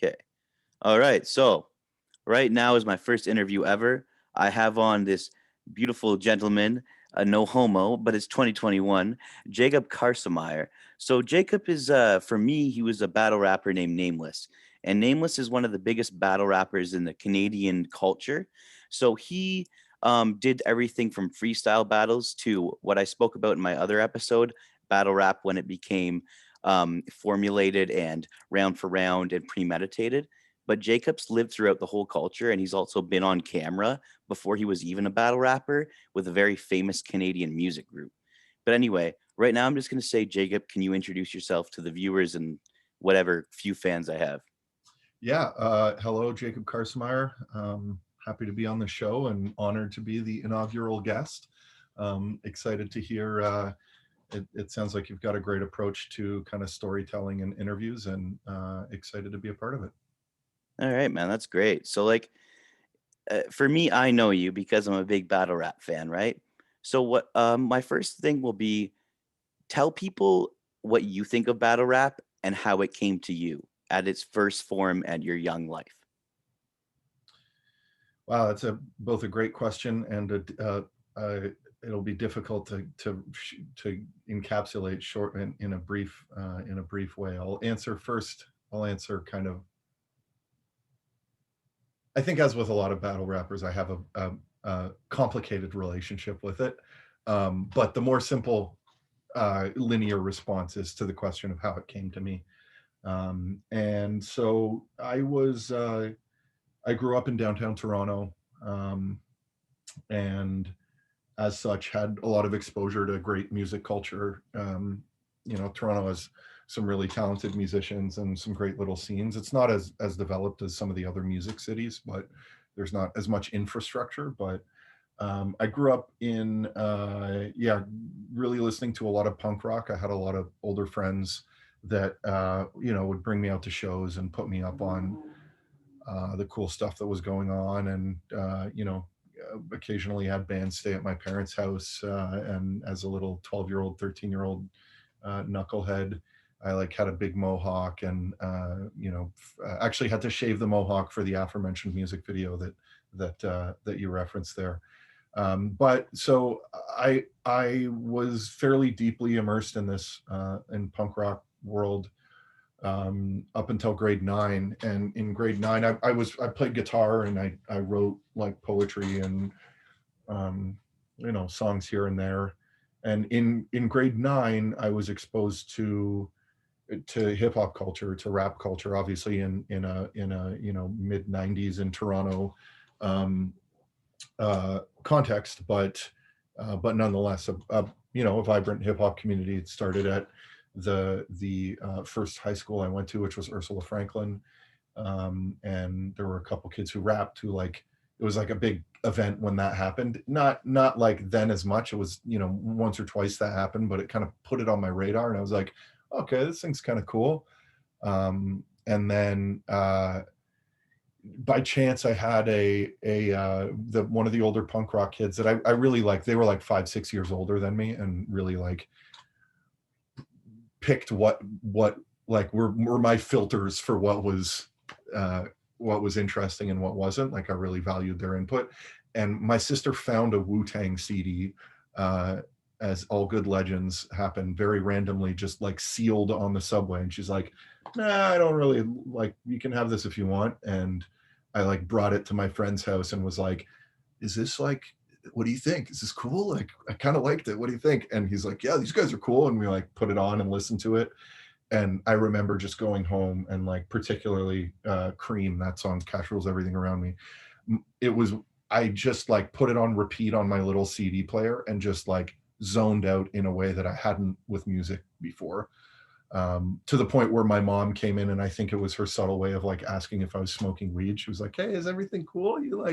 Okay. All right. So right now is my first interview ever. I have on this beautiful gentleman, no homo, but it's 2021, Jacob Karsemeyer. So Jacob is, for me, he was a battle rapper named Nameless, and Nameless is one of the biggest battle rappers in the Canadian culture. So he did everything from freestyle battles to what I spoke about in my other episode, battle rap when it became formulated and round for round and premeditated. But Jacob's lived throughout the whole culture, and he's also been on camera before he was even a battle rapper with a very famous Canadian music group. But anyway, right now I'm just going to say, Jacob, can you introduce yourself to the viewers and whatever few fans I have? Yeah, hello, Jacob Karsemeyer. Happy to be on the show and honored to be the inaugural guest. Excited to hear. It sounds like you've got a great approach to kind of storytelling and interviews, and excited to be a part of it. All right, man, that's great. So, like, for me, I know you because I'm a big battle rap fan, right? So, what my first thing will be tell people what you think of battle rap and how it came to you at its first form at your young life. Wow, that's both a great question and it'll be difficult to encapsulate short in a brief way. I'll answer first. I'll answer kind of. I think, as with a lot of battle rappers, I have a complicated relationship with it. But the more simple, linear response is to the question of how it came to me. And so I grew up in downtown Toronto, and as such had a lot of exposure to great music culture. Toronto has some really talented musicians and some great little scenes. It's not as developed as some of the other music cities, but there's not as much infrastructure. But I grew up in really listening to a lot of punk rock. I had a lot of older friends that would bring me out to shows and put me up on the cool stuff that was going on, and occasionally had bands stay at my parents' house. And as a little 12-year-old, 13-year-old knucklehead, I had a big mohawk, and actually had to shave the mohawk for the aforementioned music video that you referenced there. But so I was fairly deeply immersed in this in punk rock world up until grade 9. And in grade 9, I played guitar, and I wrote poetry and songs here and there. And in grade 9, I was exposed to hip hop culture, to rap culture, obviously in a mid 90s in Toronto context, but nonetheless a vibrant hip hop community. It started at the first high school I went to, which was Ursula Franklin, and there were a couple kids who rapped who it was a big event when that happened. Not like then as much. It was once or twice that happened, but it kind of put it on my radar, and I was like, okay, this thing's kind of cool. And then by chance, I had one of the older punk rock kids that I really liked. They were 5-6 years older than me, and really picked what were my filters for what was interesting and what wasn't. I really valued their input. And my sister found a Wu-Tang CD, as all good legends happen, very randomly, just sealed on the subway. And she's like, nah, I don't really you can have this if you want. And I brought it to my friend's house and was like, is this what do you think? Is this cool? I kind of liked it. What do you think? And he's like, yeah, these guys are cool. And we put it on and listened to it. And I remember just going home and particularly Cream, that song, Cash Rules Everything Around Me. I just put it on repeat on my little CD player and just zoned out in a way that I hadn't with music before. To the point where my mom came in, and I think it was her subtle way of asking if I was smoking weed. She was like, hey, is everything cool? You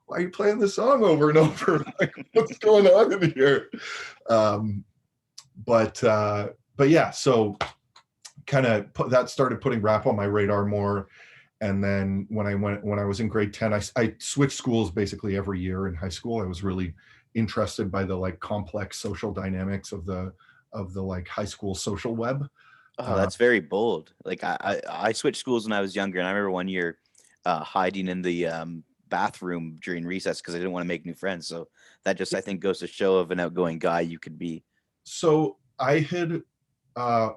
why are you playing this song over and over? What's going on in here? But yeah, so kind of that started putting rap on my radar more. And then when I was in grade 10, I switched schools basically every year in high school. I was really interested by the complex social dynamics of the high school social web. Oh, that's very bold. Like I switched schools when I was younger, and I remember one year hiding in the bathroom during recess because I didn't want to make new friends. So that just I think goes to show of an outgoing guy you could be. So uh,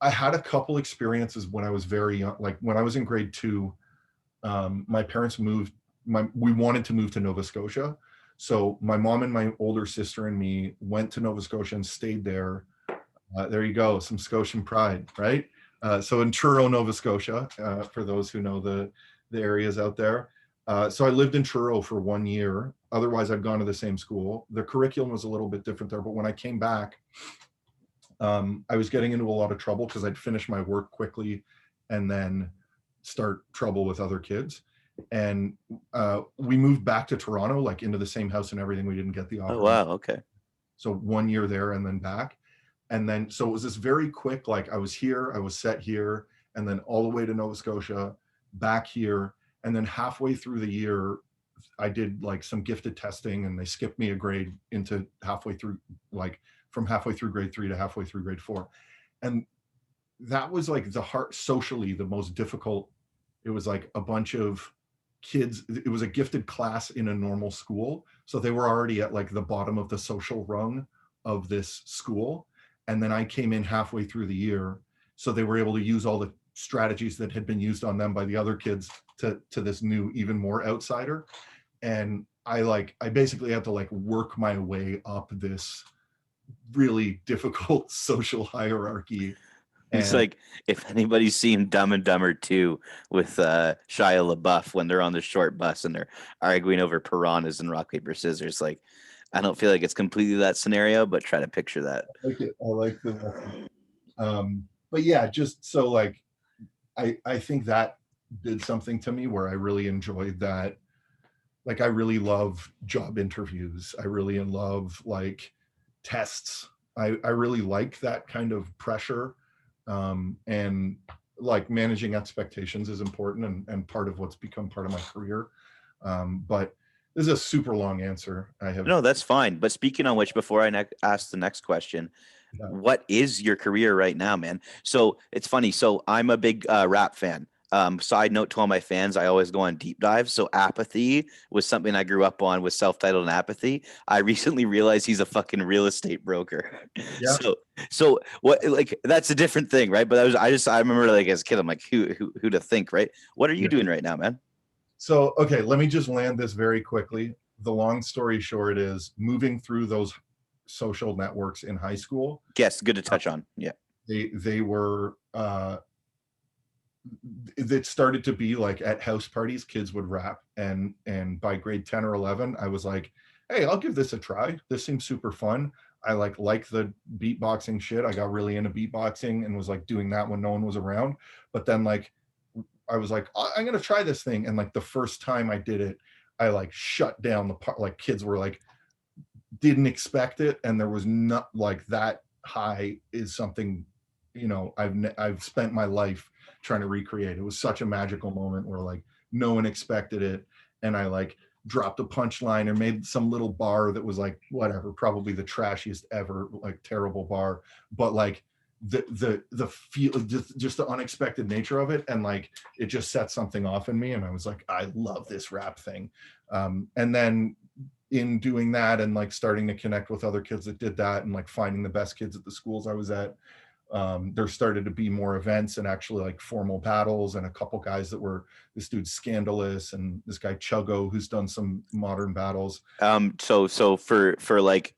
I had a couple experiences when I was very young. Like when I was in grade two, my parents moved. We wanted to move to Nova Scotia, so my mom and my older sister and me went to Nova Scotia and stayed there. There you go, some Scotian pride, right? So in Truro, Nova Scotia, for those who know the areas out there. So I lived in Truro for 1 year. Otherwise, I'd gone to the same school. The curriculum was a little bit different there, but when I came back, I was getting into a lot of trouble because I'd finish my work quickly and then start trouble with other kids. And we moved back to Toronto, like into the same house and everything. We didn't get the Oh opportunity. wow, okay. So 1 year there and then back. And then, so it was this very quick, like I was here, I was set here, and then all the way to Nova Scotia, back here. And then halfway through the year, I did like some gifted testing and they skipped me a grade into halfway through, like from halfway through grade 3 to halfway through grade 4. And that was like the heart socially the most difficult. It was like a bunch of kids. It was a gifted class in a normal school. So they were already at like the bottom of the social rung of this school. And then I came in halfway through the year. So they were able to use all the strategies that had been used on them by the other kids to this new, even more outsider. And I basically had to like work my way up this really difficult social hierarchy. It's And like if anybody's seen Dumb and Dumber 2 with Shia LaBeouf when they're on the short bus and they're arguing over piranhas and rock, paper, scissors. Like, I don't feel like it's completely that scenario, but try to picture that. like it. I like the but yeah, just so like I think that did something to me where I really enjoyed that. Like I really love job interviews. I really love like tests. I really like that kind of pressure. And like managing expectations is important and part of what's become part of my career. But this is a super long answer. I have No, that's fine. But speaking on which, before I ask the next question, what is your career right now, man? So it's funny. So I'm a big rap fan. Side note to all my fans, I always go on deep dives. So Apathy was something I grew up on with self-titled and Apathy. I recently realized he's a fucking real estate broker. yeah. So what like that's a different thing, right? But I remember like as a kid, I'm like, who to think, right? What are you Yeah. doing right now, man? So, okay, let me just land this very quickly. The long story short is moving through those social networks in high school. Yes, good to touch on. Yeah. They were it started to be like at house parties, kids would rap, and by grade 10 or 11, I was like, hey, I'll give this a try. This seems super fun. I like the beatboxing shit. I got really into beatboxing and was like doing that when no one was around. But then like I was like, I'm gonna try this thing. And like the first time I did it, I like shut down the part. Like kids were like, didn't expect it, and there was not like that high is something, I've spent my life trying to recreate. It was such a magical moment where like no one expected it, and I like dropped a punchline or made some little bar that was like whatever, probably the trashiest ever, like terrible bar, but like the feel, just the unexpected nature of it, and like it just set something off in me, and I was like, I love this rap thing. And then in doing that and like starting to connect with other kids that did that and like finding the best kids at the schools I was at, there started to be more events and actually like formal battles, and a couple guys that were, this dude Scandalous and this guy Chuggo who's done some modern battles. So for like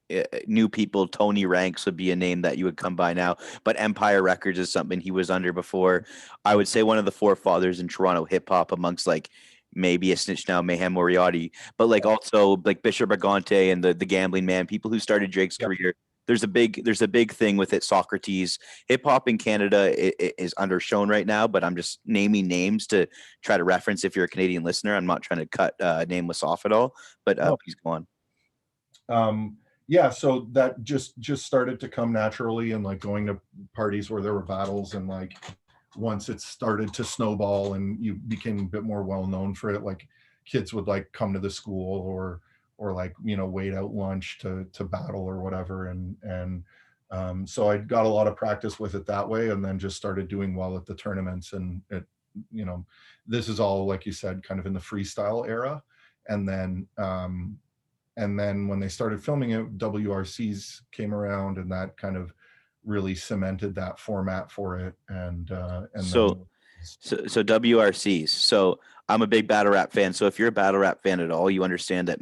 new people, Tony Ranks would be a name that you would come by now, but Empire Records is something he was under before. I would say one of the forefathers in Toronto hip hop amongst like maybe a Snitch Now, Mayhem Moriarty, but like also like Bishop Brigante and the Gambling Man, people who started Drake's Yep. career. There's a big thing with it. Socrates, hip hop in Canada is undershown right now, but I'm just naming names to try to reference if you're a Canadian listener. I'm not trying to cut nameless off at all, but No. please go on. Yeah, so that just started to come naturally, and like going to parties where there were battles, and like once it started to snowball and you became a bit more well known for it, like kids would like come to the school or like wait out lunch to battle or whatever, and So I got a lot of practice with it that way, and then just started doing well at the tournaments. And it, you know, this is all, like you said, kind of in the freestyle era. And then when they started filming it, WRCs came around, and that kind of really cemented that format for it. And then So so WRCs. So I'm a big battle rap fan. So if you're a battle rap fan at all, you understand that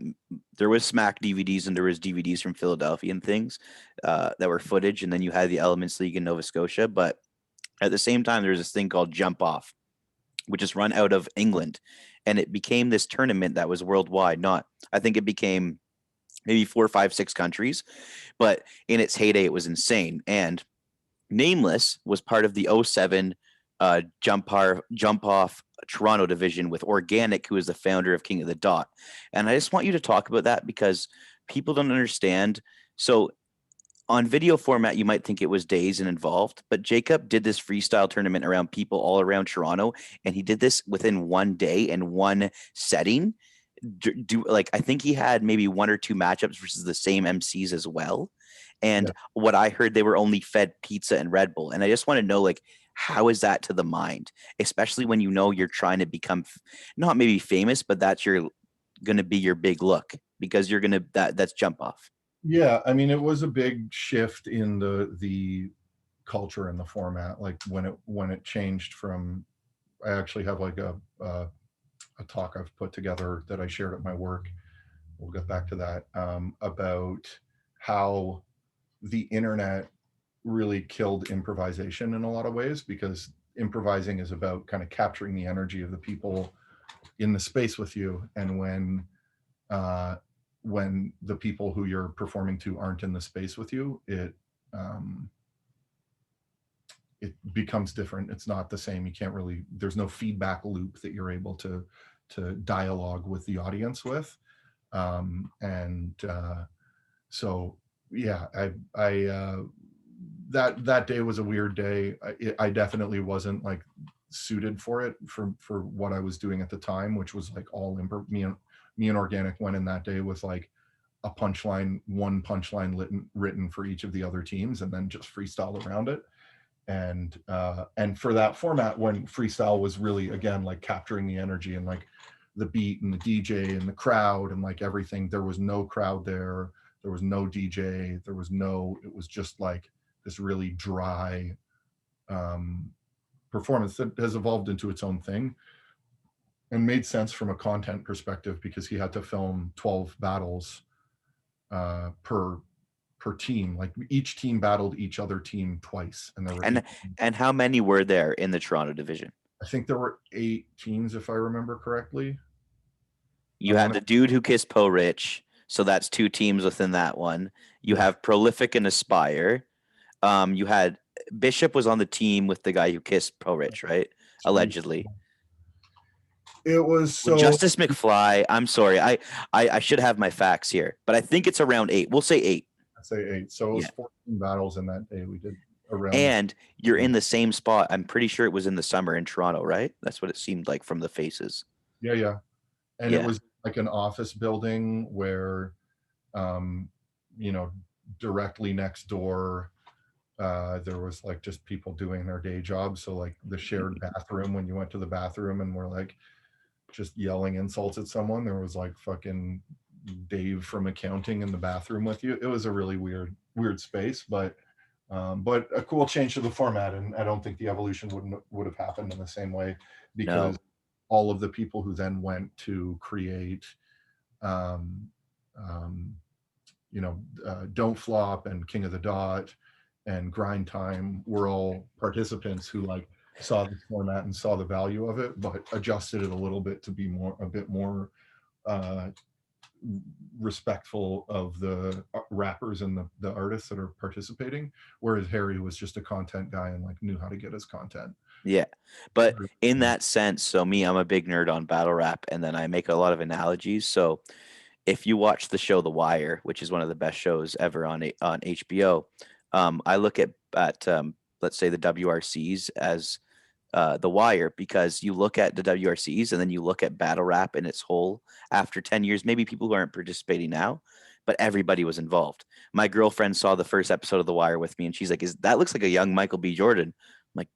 there was Smack DVDs and there was DVDs from Philadelphia and things that were footage, and then you had the Elements League in Nova Scotia. But at the same time, there's this thing called Jump Off, which is run out of England, and it became this tournament that was worldwide. Not, I think it became maybe 4, 5, 6 countries, but in its heyday, it was insane. And Nameless was part of the '07 jump off Toronto division with Organic, who is the founder of King of the Dot. And I just want you to talk about that because people don't understand. So on video format, you might think it was days and involved, but Jacob did this freestyle tournament around people all around Toronto, and he did this within one day and one setting. Like, I think he had maybe 1 or 2 matchups versus the same MCs as well. And yeah. what I heard, they were only fed pizza and Red Bull. And I just want to know, like, how is that to the mind, especially when you know you're trying to become not maybe famous, but that's your going to be your big look because you're going to that's Jump Off. Yeah, I mean, it was a big shift in the culture and the format. Like when it changed from, I actually have like a talk I've put together that I shared at my work. We'll get back to that, about how the internet really killed improvisation in a lot of ways, because improvising is about kind of capturing the energy of the people in the space with you. And when the people who you're performing to aren't in the space with you, it becomes different. It's not the same. You can't really, there's no feedback loop that you're able to dialogue with the audience with. So yeah, that day was a weird day. I definitely wasn't like suited for it for what I was doing at the time, which was like all improv. Me and Organic went in that day with like one punchline written for each of the other teams, and then just freestyle around it. And for that format, when freestyle was really, again, like capturing the energy and like the beat and the DJ and the crowd and like everything, there was no crowd there. There was no DJ. It was just like this really dry performance that has evolved into its own thing and made sense from a content perspective, because he had to film 12 battles per team. Like each team battled each other team twice, and there were and how many were there in the Toronto division? I think there were 8 teams, if I remember correctly. You had the dude who kissed Poe Rich, so that's 2 teams within that one. You have Prolific and Aspire. You had Bishop was on the team with the guy who kissed Poe Rich, right? Allegedly. It was so Justice McFly. I'm sorry, I should have my facts here, but I think it's around 8. We'll say 8. I'd say 8. So it was 14 battles in that day we did around. And you're in the same spot. I'm pretty sure it was in the summer in Toronto, right? That's what it seemed like from the faces. Yeah. And it was like an office building where, directly next door, there was like just people doing their day job. So like the shared bathroom, when you went to the bathroom and were like just yelling insults at someone, there was like fucking Dave from accounting in the bathroom with you. It was a really weird space, but a cool change to the format. And I don't think the evolution would have happened in the same way, because all of the people who then went to create, Don't Flop and King of the Dot and Grind Time were all participants who like saw the format and saw the value of it, but adjusted it a little bit to be a bit more respectful of the rappers and the artists that are participating, whereas Harry was just a content guy and like knew how to get his content. Yeah, but in that sense, so I'm a big nerd on battle rap, and then I make a lot of analogies. So if you watch the show The Wire, which is one of the best shows ever on HBO, I look at let's say the WRCs as The Wire, because you look at the WRCs and then you look at battle rap in its whole after 10 years, maybe people who aren't participating now, but everybody was involved. My girlfriend saw the first episode of The Wire with me, and she's like, "Is that looks like a young Michael B. Jordan?" I'm like,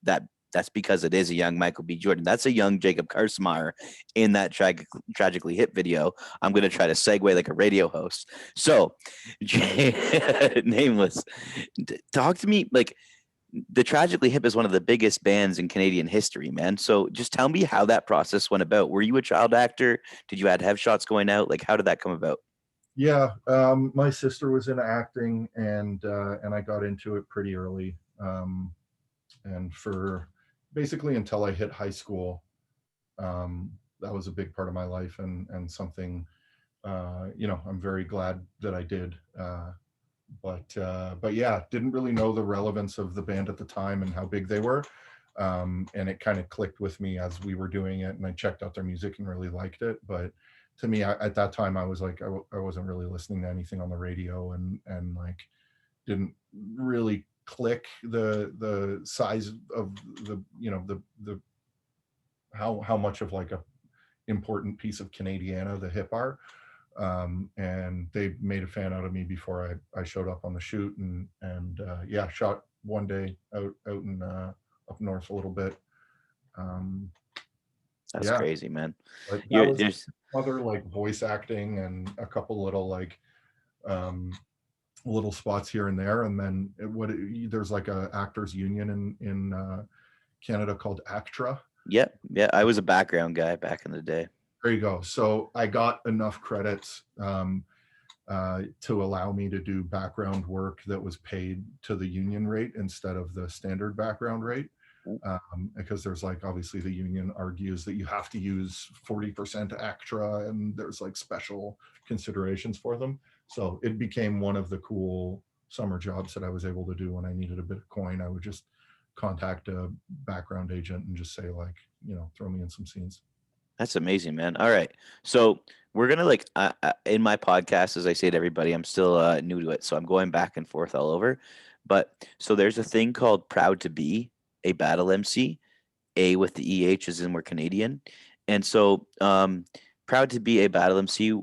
that's because it is a young Michael B. Jordan. That's a young Jacob Karsemeyer in that tragically hip video. I'm going to try to segue like a radio host. So, Nameless, talk to me like the Tragically Hip is one of the biggest bands in Canadian history, man. So just tell me how that process went about. Were you a child actor? Did you have shots going out? Like, how did that come about? Yeah, my sister was in acting, and I got into it pretty early. And for basically until I hit high school, that was a big part of my life, and something, I'm very glad that I did. But yeah, didn't really know the relevance of the band at the time and how big they were. And it kind of clicked with me as we were doing it, and I checked out their music and really liked it. But to me, at that time, I was like, I wasn't really listening to anything on the radio, and like didn't really click the size of the how much of like a important piece of Canadiana the hip are. And they made a fan out of me before I showed up on the shoot, and yeah, shot one day out in up north a little bit. Um, That's yeah, crazy, man. but that You're was there's other like voice acting and a couple little like um, little spots here and there, and then there's like a actors union in Canada called ACTRA. yeah. I was a background guy back in the day. There you go. So I got enough credits to allow me to do background work that was paid to the union rate instead of the standard background rate. Because there's like, obviously the union argues that you have to use 40% extra, and there's like special considerations for them. So it became one of the cool summer jobs that I was able to do when I needed a bit of coin. I would just contact a background agent and just say like, throw me in some scenes. That's amazing, man. All right. So we're gonna in my podcast, as I say to everybody, I'm still new to it, so I'm going back and forth all over. But so there's a thing called Proud to Be a Battle MC. A with the EH is in we're Canadian, and so Proud to Be a Battle MC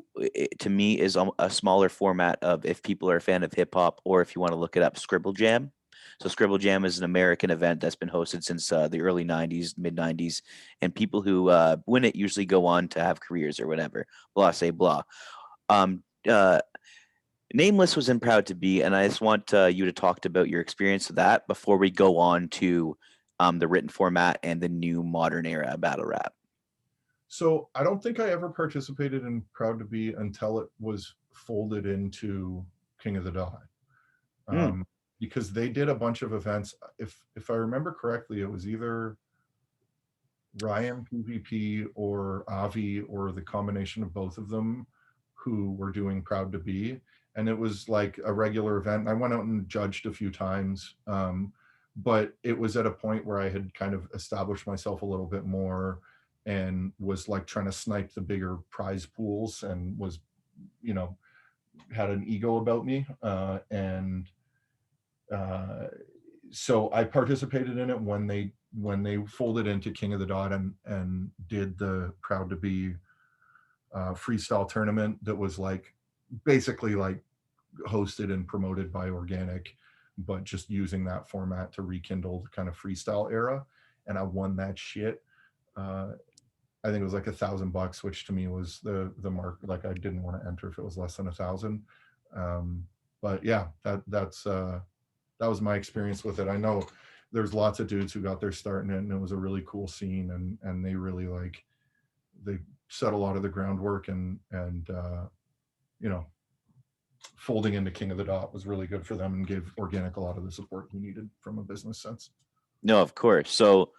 to me is a smaller format of if people are a fan of hip hop, or if you want to look it up, Scribble Jam. So Scribble Jam is an American event that's been hosted since the early '90s, mid '90s, and people who win it usually go on to have careers or whatever. Blah say blah. Um, uh, Nameless was in Proud to Be, and I just want you to talk about your experience with that before we go on to the written format and the new modern era battle rap. So I don't think I ever participated in Proud to Be until it was folded into King of the Dot. Mm. Because they did a bunch of events. If I remember correctly, it was either Ryan PvP or Avi, or the combination of both of them, who were doing Proud to Be. And it was like a regular event. I went out and judged a few times. But it was at a point where I had kind of established myself a little bit more, and was like trying to snipe the bigger prize pools, and was, had an ego about me. And so I participated in it when they folded into King of the Dot, and did the Proud to Be freestyle tournament that was like basically like hosted and promoted by Organic, but just using that format to rekindle the kind of freestyle era. And I won that shit. I think it was like $1,000, which to me was the mark. Like I didn't want to enter if it was less than 1,000. But yeah, that was my experience with it. I know there's lots of dudes who got their start in it, and it was a really cool scene, and they really they set a lot of the groundwork, and folding into King of the Dot was really good for them, and gave Organic a lot of the support he needed from a business sense. No, of course. So,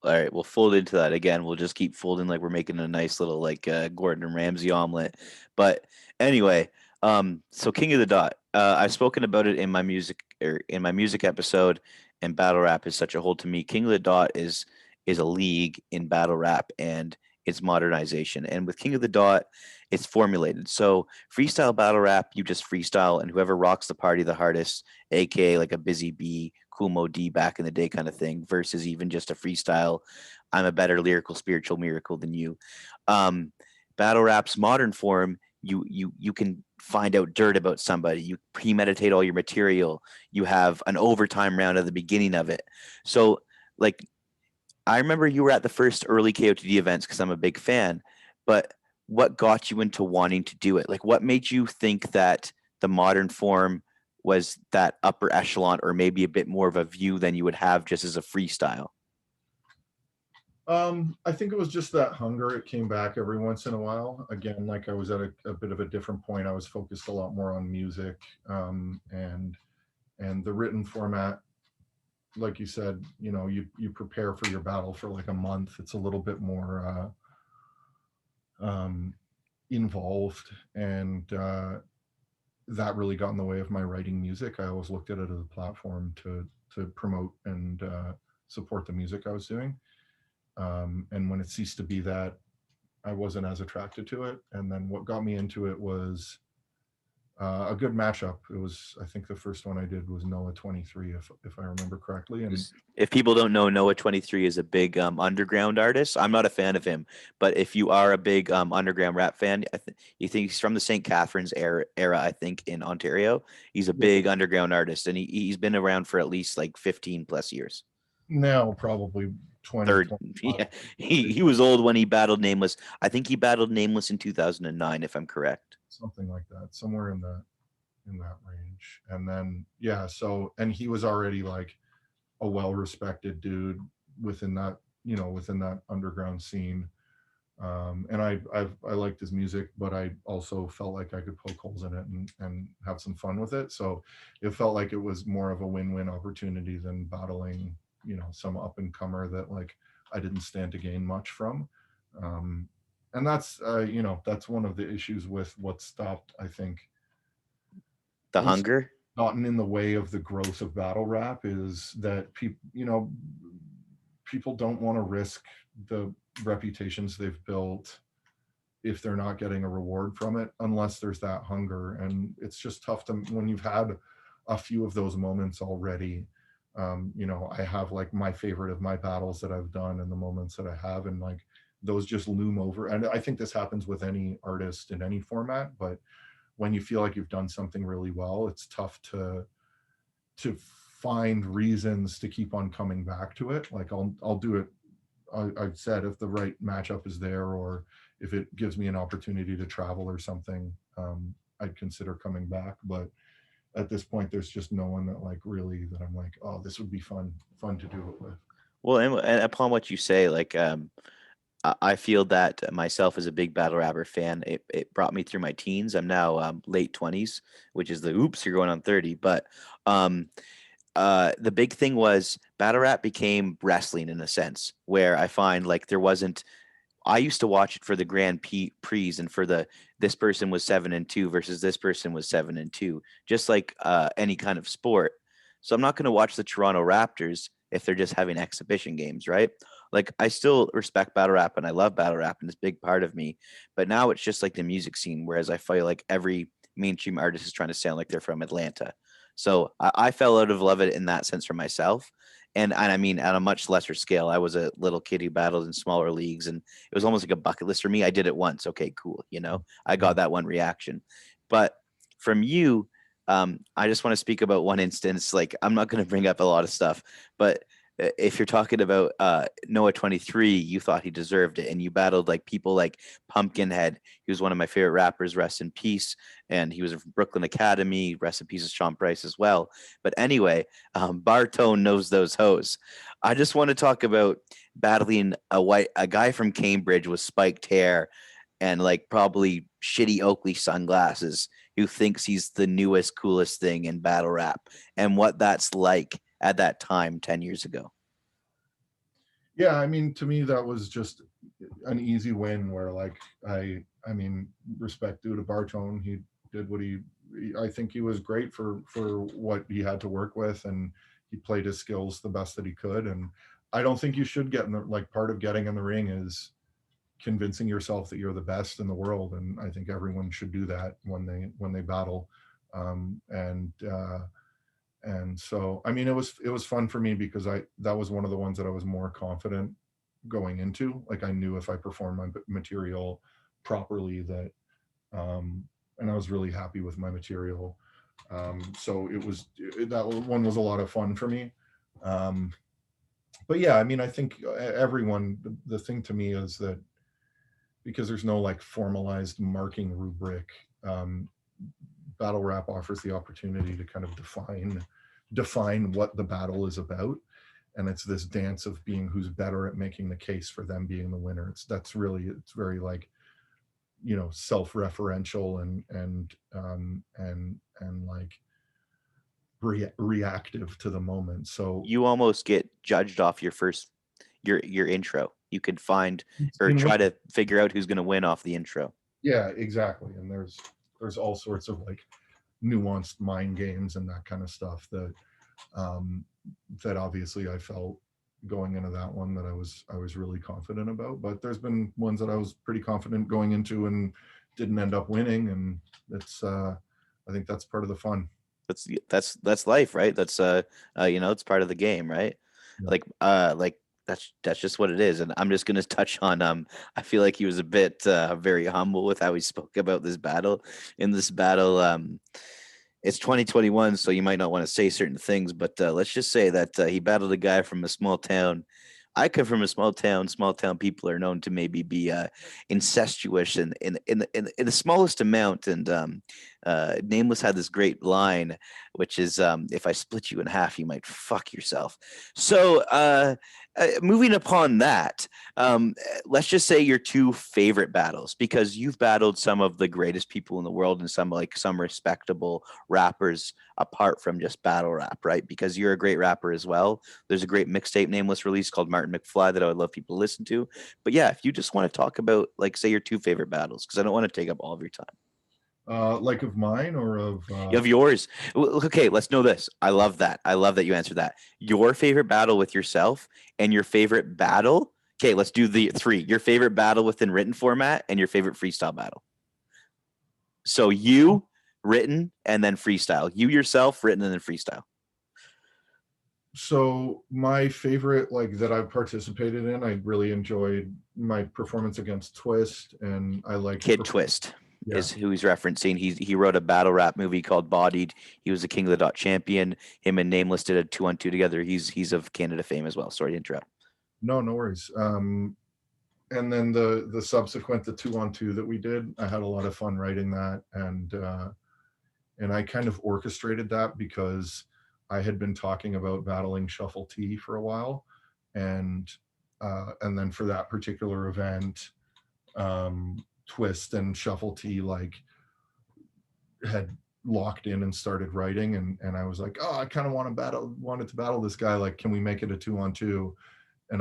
all right, we'll fold into that again. We'll just keep folding like we're making a nice little like Gordon and Ramsay omelet. But anyway, so King of the Dot. I've spoken about it in my music episode, and battle rap is such a whole to me. King of the Dot is a league in battle rap and its modernization. And with King of the Dot, it's formulated. So freestyle battle rap, you just freestyle, and whoever rocks the party the hardest, aka like a Busy Bee, Cool Mo D back in the day kind of thing, versus even just a freestyle, I'm a better lyrical spiritual miracle than you. Um, Battle rap's modern form, you can find out dirt about somebody, you premeditate all your material, you have an overtime round at the beginning of it. So like I remember you were at the first early KOTD events because I'm a big fan, but what got you into wanting to do it? Like, what made you think that the modern form was that upper echelon, or maybe a bit more of a view than you would have just as a freestyle? I think it was just that hunger. It came back every once in a while. Again, like I was at a bit of a different point. I was focused a lot more on music, and the written format. Like you said, you prepare for your battle for like a month. It's a little bit more involved, and that really got in the way of my writing music. I always looked at it as a platform to promote and support the music I was doing. And when it ceased to be that, I wasn't as attracted to it. And then what got me into it was a good matchup. It was, I think, the first one I did was Noah 23, if I remember correctly. And If people don't know, Noah 23 is a big underground artist. I'm not a fan of him, but if you are a big underground rap fan, you think he's from the St. Catharines era, I think, in Ontario. He's a yeah, big underground artist, and he's been around for at least like 15 plus years. now probably 20, Third, 25. yeah, he was old when he battled Nameless. I think he battled Nameless in 2009, if I'm correct. Something like that, somewhere in that range. And then yeah, so and he was already like a well-respected dude within that, within that underground scene. And I liked his music, but I also felt like I could poke holes in it and have some fun with it. So it felt like it was more of a win-win opportunity than battling, some up and comer that like I didn't stand to gain much from. And that's that's one of the issues with what stopped, I think, The what's hunger. gotten in the way of the growth of battle rap is that people, people don't want to risk the reputations they've built if they're not getting a reward from it, unless there's that hunger. And it's just tough to, when you've had a few of those moments already. I have like my favorite of my battles that I've done and the moments that I have, and like those just loom over. And I think this happens with any artist in any format, but when you feel like you've done something really well, it's tough to find reasons to keep on coming back to it. Like I'll do it. I've said if the right matchup is there, or if it gives me an opportunity to travel or something, I'd consider coming back. But at this point, there's just no one that like really that I'm like, oh, this would be fun to do it with. Well, and upon what you say, like I feel that myself as a big battle rapper fan, it brought me through my teens. I'm now late 20s, which is the oops, you're going on 30. But um, the big thing was battle rap became wrestling in a sense, where I find like there wasn't. I used to watch it for the Prix and for the this person was 7-2 versus this person was 7-2, just like any kind of sport. So I'm not going to watch the Toronto Raptors if they're just having exhibition games, right? Like I still respect battle rap and I love battle rap and it's a big part of me. But now it's just like the music scene, whereas I feel like every mainstream artist is trying to sound like they're from Atlanta. So I fell out of love it in that sense for myself. And I mean, at a much lesser scale, I was a little kid who battled in smaller leagues, and it was almost like a bucket list for me. I did it once. Okay, cool. I got that one reaction. But from you, I just want to speak about one instance. Like, I'm not going to bring up a lot of stuff, but if you're talking about Noah 23, you thought he deserved it, and you battled like people like Pumpkinhead. He was one of my favorite rappers. Rest in peace. And he was from Brooklyn Academy. Rest in peace, Sean Price as well. But anyway, Bartone knows those hoes. I just want to talk about battling a guy from Cambridge with spiked hair and like probably shitty Oakley sunglasses, who thinks he's the newest, coolest thing in battle rap, and what that's like at that time 10 years ago. Yeah, I mean, to me, that was just an easy win where like I mean, respect due to Bartone. He did what I think he was great for what he had to work with, and he played his skills the best that he could. And I don't think you should get in the, like, part of getting in the ring is convincing yourself that you're the best in the world, and I think everyone should do that when they battle. um, and uh, and so I mean, it was fun for me because I that was one of the ones that I was more confident going into. Like I knew if I performed my material properly that and I was really happy with my material. So that one was a lot of fun for me. Um, but yeah, I mean, I think everyone, the thing to me is that because there's no like formalized marking rubric, um, battle rap offers the opportunity to kind of define what the battle is about, and it's this dance of being who's better at making the case for them being the winner. It's very like, self-referential and like reactive to the moment. So You almost get judged off your intro. You could find or in try to figure out who's going to win off the intro. Yeah, exactly. And there's all sorts of like nuanced mind games and that kind of stuff um, that obviously I felt going into that one that I was really confident about. But there's been ones that I was pretty confident going into and didn't end up winning, and it's I think that's part of the fun. That's life, right? That's it's part of the game, right? Yeah. Like that's just what it is. And I'm just gonna touch on I feel like he was a bit very humble with how he spoke about this battle. In this battle, it's 2021, so you might not want to say certain things, but let's just say that he battled a guy from a small town. I come from a small town. Small town people are known to maybe be incestuous in the smallest amount. And Nameless had this great line, which is, "If I split you in half, you might fuck yourself." So, moving upon that, let's just say your two favorite battles, because you've battled some of the greatest people in the world and some respectable rappers apart from just battle rap, right? Because you're a great rapper as well. There's a great mixtape Nameless release called Martin McFly that I would love people to listen to. But yeah, if you just want to talk about like say your two favorite battles, because I don't want to take up all of your time. Like of mine or of You have yours. Okay, let's know this. I love that. I love that you answered that. Your favorite battle with yourself and your favorite battle. Okay, let's do the three. Your favorite battle within written format and your favorite freestyle battle. So you written and then freestyle. You yourself written and then freestyle. So my favorite, like that I've participated in, I really enjoyed my performance against Twist, and I liked Kid Twist yeah. is who he's referencing. He wrote a battle rap movie called Bodied. He was the King of the Dot champion. Him and Nameless did a 2-on-2 together. He's of Canada fame as well. Sorry to interrupt. No worries. And then the subsequent, the 2-on-2 that we did, I had a lot of fun writing that, and I kind of orchestrated that because I had been talking about battling Shuffle T for a while, and then for that particular event, Twist and Shuffle T like had locked in and started writing, and I was like, oh, I kind of wanted to battle this guy. Like, can we make it a 2-on-2? And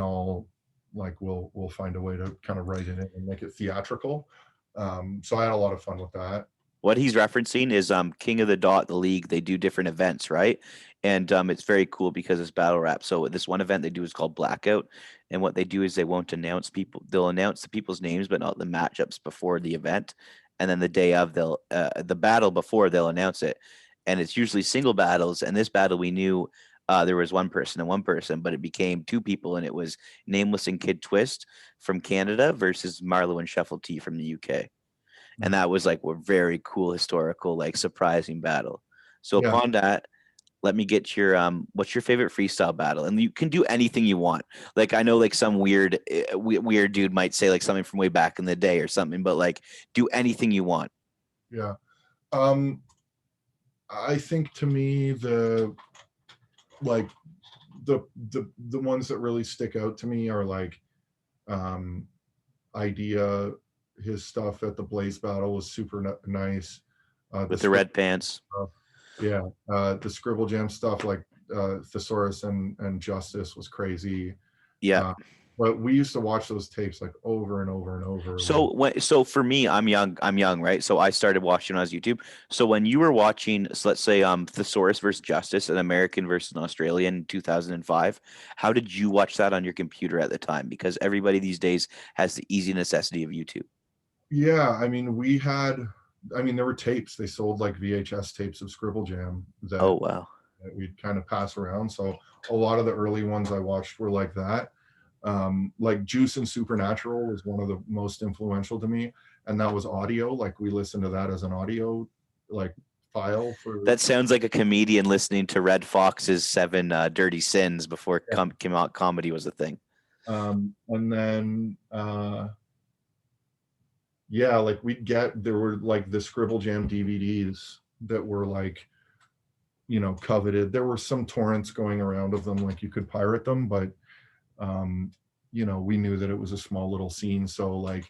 we'll find a way to kind of write it in and make it theatrical. So I had a lot of fun with that. What he's referencing is King of the Dot, the league. They do different events, right? And it's very cool because it's battle rap. So this one event they do is called Blackout, and what they do is they won't announce people. They'll announce the people's names, but not the matchups before the event. And then the day of, they'll the battle before they'll announce it, and it's usually single battles. And this battle we knew there was one person and one person, but it became two people, and it was Nameless and Kid Twist from Canada versus Marlo and Shuffle T from the UK. And that was like a very cool historical, like surprising battle. So Yeah. upon that, let me get your what's your favorite freestyle battle? And you can do anything you want. Like I know like some weird dude might say like something from way back in the day or something, but like do anything you want. Yeah. um I think to me like the ones that really stick out to me are like um Idea. His stuff at the Blaze battle was super nice. With the red pants. Stuff, yeah. The Scribble Jam stuff, like Thesaurus and Justice, was crazy. Yeah. Uh, but we used to watch those tapes like over and over and over. So for me, I'm young, right? So I started watching on YouTube. So when you were watching, so let's say Thesaurus versus Justice, an American versus an Australian in 2005, how did you watch that on your computer at the time? Because everybody these days has the easy necessity of YouTube. Yeah, I mean, there were tapes. They sold like VHS tapes of Scribble Jam Oh wow. that we'd kind of pass around. So a lot of the early ones I watched were like that. Like Juice and Supernatural was one of the most influential to me, and that was audio. Like we listened to that as an audio like file for. That sounds like a comedian listening to Red Fox's Seven Dirty Sins before Yeah. came out comedy was a thing. And then yeah, like there were like the Scribble Jam DVDs that were like, you know, coveted. There were some torrents going around of them, like you could pirate them, but you know, we knew that it was a small little scene. So like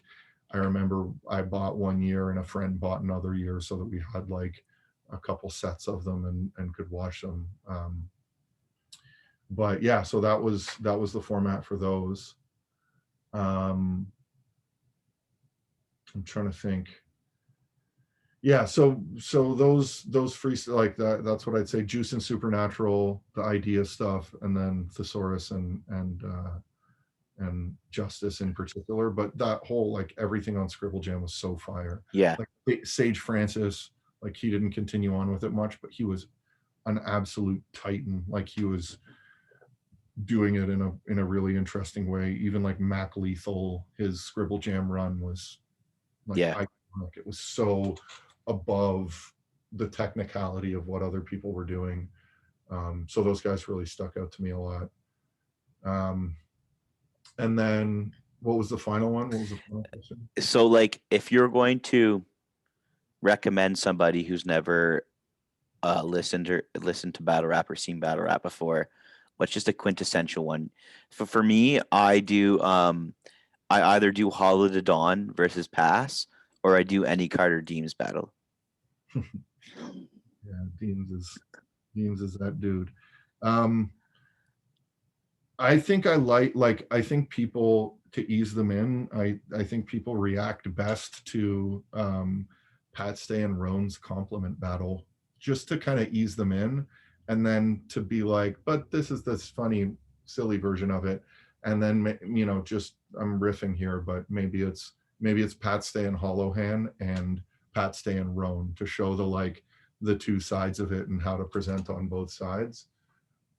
I remember I bought one year and a friend bought another year so that we had like a couple sets of them and could watch them. But yeah, so that was the format for those. I'm trying to think. Yeah, so those free like that's what I'd say. Juice and Supernatural, the idea stuff, and then Thesaurus and Justice in particular. But that whole like everything on Scribble Jam was so fire. Yeah. Like Sage Francis, like he didn't continue on with it much, but he was an absolute titan. Like he was doing it in a really interesting way. Even like Mac Lethal, his Scribble Jam run was like iconic. It was so above the technicality of what other people were doing. So those guys really stuck out to me a lot. And then what was the final one? What was the final question? So like if you're going to recommend somebody who's never listened to battle rap or seen battle rap before, what's just a quintessential one? For me, I either do Hollow to Dawn versus Pass, or I do any Carter Deems battle. Yeah, Deems is that dude. I think I think people, to ease them in, I think people react best to Pat Stay and Roan's compliment battle, just to kind of ease them in, and then to be like, but this is this funny, silly version of it, and then you know, just I'm riffing here, but maybe it's Pat Stay and Hollowhan and Pat Stay and Roan to show the two sides of it and how to present on both sides.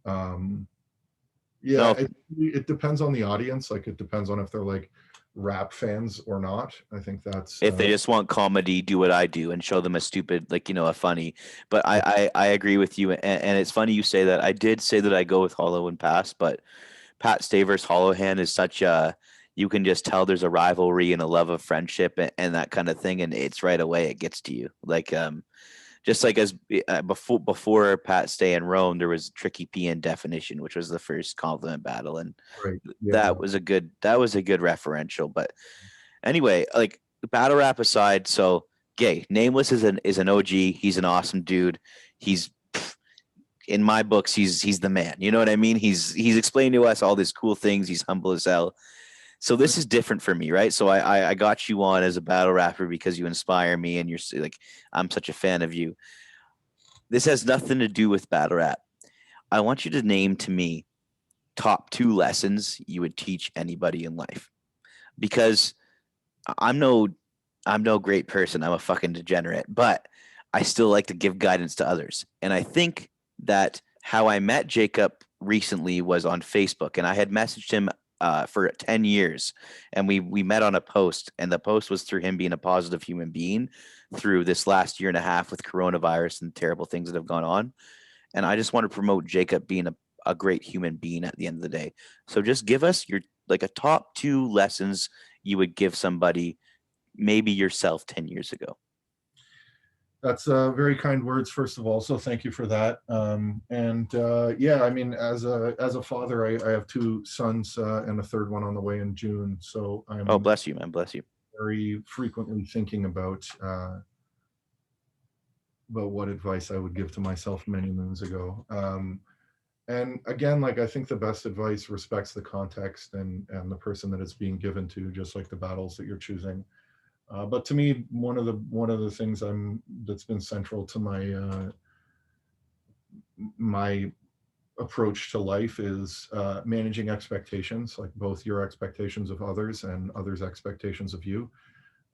Yeah, No, it depends on the audience. Like it depends on if they're like rap fans or not. I think that's if they just want comedy, do what I do and show them a stupid, like, you know, a funny. But I agree with you, and it's funny you say that. I did say that I go with Hollow and Pass, but Pat Stay versus Hollowhan is such a, you can just tell there's a rivalry and a love of friendship and that kind of thing, and it's right away it gets to you. Like just like as before Pat Stay and Rome, there was Tricky P and Definition, which was the first compliment battle, and right. Yeah. that was a good referential. But anyway, like battle rap aside, so gay Nameless is an OG. He's an awesome dude. He's in my books, he's the man. You know what I mean? He's explained to us all these cool things. He's humble as hell. So this is different for me, right? So I got you on as a battle rapper because you inspire me, and you're like, I'm such a fan of you. This has nothing to do with battle rap. I want you to name to me top 2 lessons you would teach anybody in life, because I'm no great person. I'm a fucking degenerate, but I still like to give guidance to others. And I think that how I met Jacob recently was on Facebook, and I had messaged him for 10 years, and we met on a post, and the post was through him being a positive human being through this last year and a half with coronavirus and terrible things that have gone on. And I just want to promote Jacob being a great human being at the end of the day. So just give us your like a top 2 lessons you would give somebody, maybe yourself 10 years ago. That's very kind words, first of all. So thank you for that. And yeah, I mean, as a father, I have 2 sons and a third one on the way in June. So I'm Oh, bless you, man. Bless you. very frequently thinking about what advice I would give to myself many moons ago. And again, like I think the best advice respects the context and the person that it's being given to, just like the battles that you're choosing. But to me, one of the things that's been central to my approach to life is managing expectations, like both your expectations of others and others' expectations of you.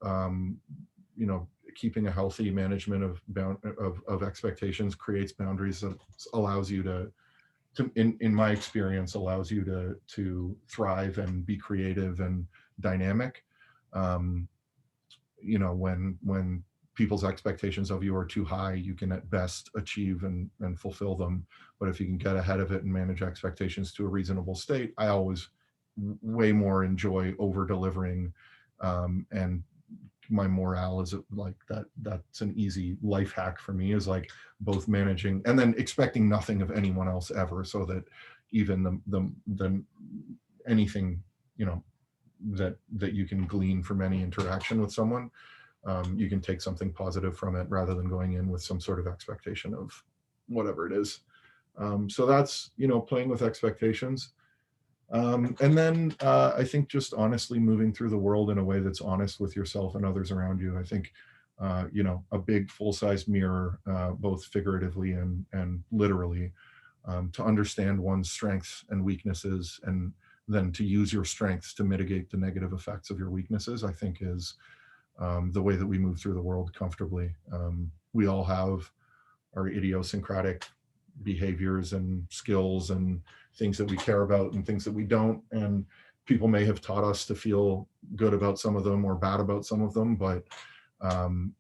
You know, keeping a healthy management of expectations creates boundaries that allows you to in my experience, allows you to thrive and be creative and dynamic. Um, when people's expectations of you are too high, you can at best achieve and fulfill them. But if you can get ahead of it and manage expectations to a reasonable state, I always way more enjoy over delivering. And my morale is like that's an easy life hack for me, is like both managing and then expecting nothing of anyone else ever, so that even the anything, you know, that you can glean from any interaction with someone, you can take something positive from it rather than going in with some sort of expectation of whatever it is. So that's, playing with expectations. And then I think just honestly moving through the world in a way that's honest with yourself and others around you. I think, a big full-size mirror, both figuratively and literally, to understand one's strengths and weaknesses, and then to use your strengths to mitigate the negative effects of your weaknesses, I think is the way that we move through the world comfortably. We all have our idiosyncratic behaviors and skills and things that we care about and things that we don't. And people may have taught us to feel good about some of them or bad about some of them, but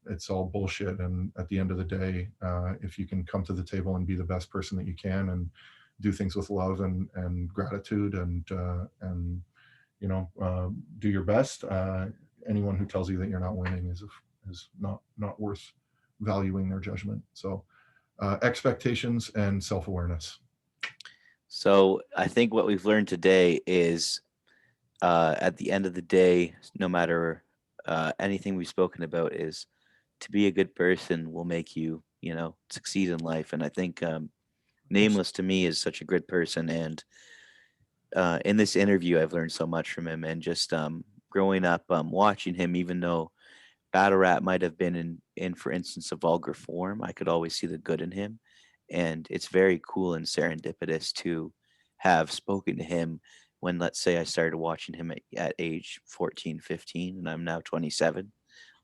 it's all bullshit. And at the end of the day, if you can come to the table and be the best person that you can and do things with love and gratitude and do your best, anyone who tells you that you're not winning is not worth valuing their judgment. So expectations and self-awareness. So I think what we've learned today is, at the end of the day, no matter anything we've spoken about, is to be a good person will make you, succeed in life. And I think Nameless to me is such a good person. And in this interview, I've learned so much from him. And just growing up, watching him, even though battle rap might have been in, for instance, a vulgar form, I could always see the good in him. And it's very cool and serendipitous to have spoken to him when, let's say, I started watching him at age 14, 15, and I'm now 27.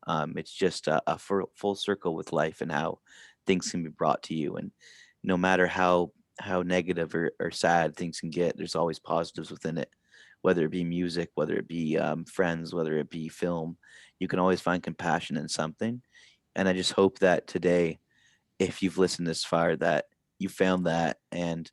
It's just a full circle with life and how things can be brought to you. And no matter how negative or sad things can get, there's always positives within it. Whether it be music, whether it be friends, whether it be film, you can always find compassion in something. And I just hope that today, if you've listened this far, that you found that. And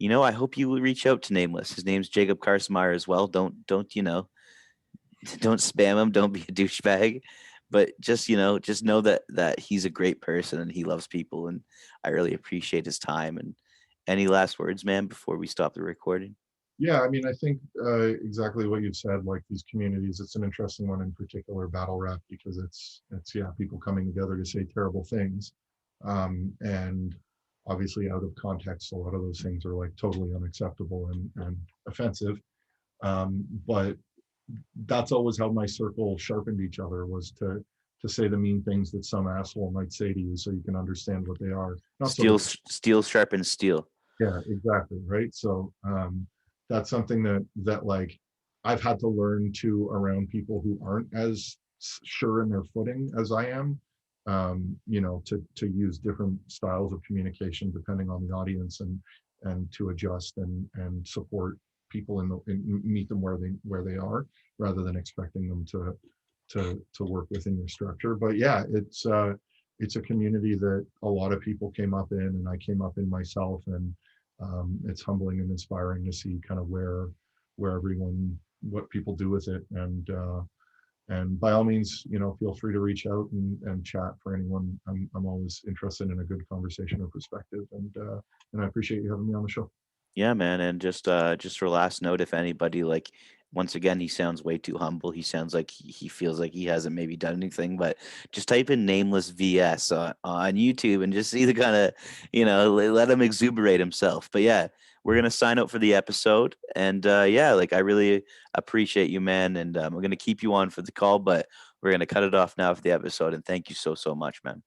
I hope you will reach out to Nameless. His name's Jacob Karsemeyer as well. Don't don't spam him. Don't be a douchebag. But just know that he's a great person and he loves people. And I really appreciate his time. And any last words, man, before we stop the recording? Yeah, I mean, I think exactly what you said. Like these communities, it's an interesting one in particular, battle rap, because it's yeah, people coming together to say terrible things, and obviously out of context, a lot of those things are like totally unacceptable and offensive. But that's always how my circle sharpened each other, was to say the mean things that some asshole might say to you, so you can understand what they are. Not so that Steel sharpens steel. yeah, exactly. Right. So that's something that like I've had to learn to around people who aren't as sure in their footing as I am. To use different styles of communication depending on the audience, and to adjust and support people meet them where they are, rather than expecting them to work within your structure. But yeah, it's a community that a lot of people came up in, and I came up in myself, and it's humbling and inspiring to see kind of where everyone, what people do with it. And by all means, feel free to reach out and chat for anyone. I'm always interested in a good conversation or perspective, and I appreciate you having me on the show. Yeah, man. And just for last note, if anybody, like, once again, he sounds way too humble. He sounds like he feels like he hasn't maybe done anything, but just type in Nameless VS on YouTube and just see the kind of, let him exuberate himself. But yeah, we're gonna sign up for the episode. And yeah, like, I really appreciate you, man. And we're gonna keep you on for the call, but we're gonna cut it off now for the episode. And thank you so much, man.